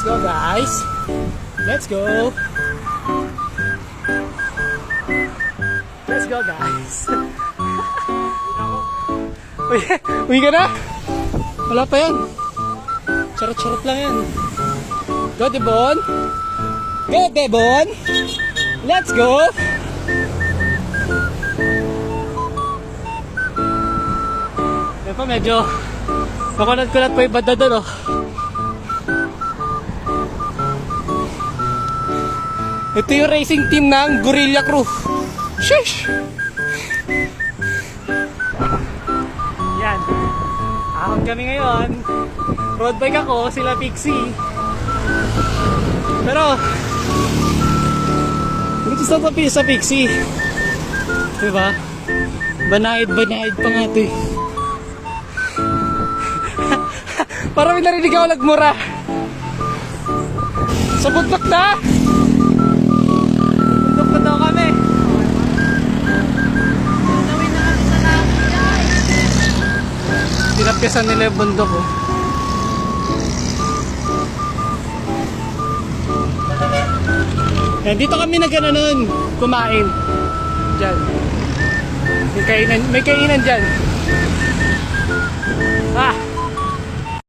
go guys. Let's go. Let's go guys. Uwi ka na? Wala pa yan. Charot-charot lang yan. Go Devon. Go Devon. Let's go. Yan pa medyo makunat-kunat pa yung banda doon oh. Ito yung racing team ng Gorilla Crew. Sheesh! Yan. Ahon kami ngayon. Road bike ako, sila Pixie. Pero gusto sa Pixie. Diba? Banayad pa nga ito eh. Parang may narinig ako nagmura. Sa bundok na! Bundok na daw kami. Nawin na kami sa langit guys. Tinapyasan nila yung bundok oh. Yan, dito kami nagano nun, kumain. Diyan. May kainan dyan. Ah!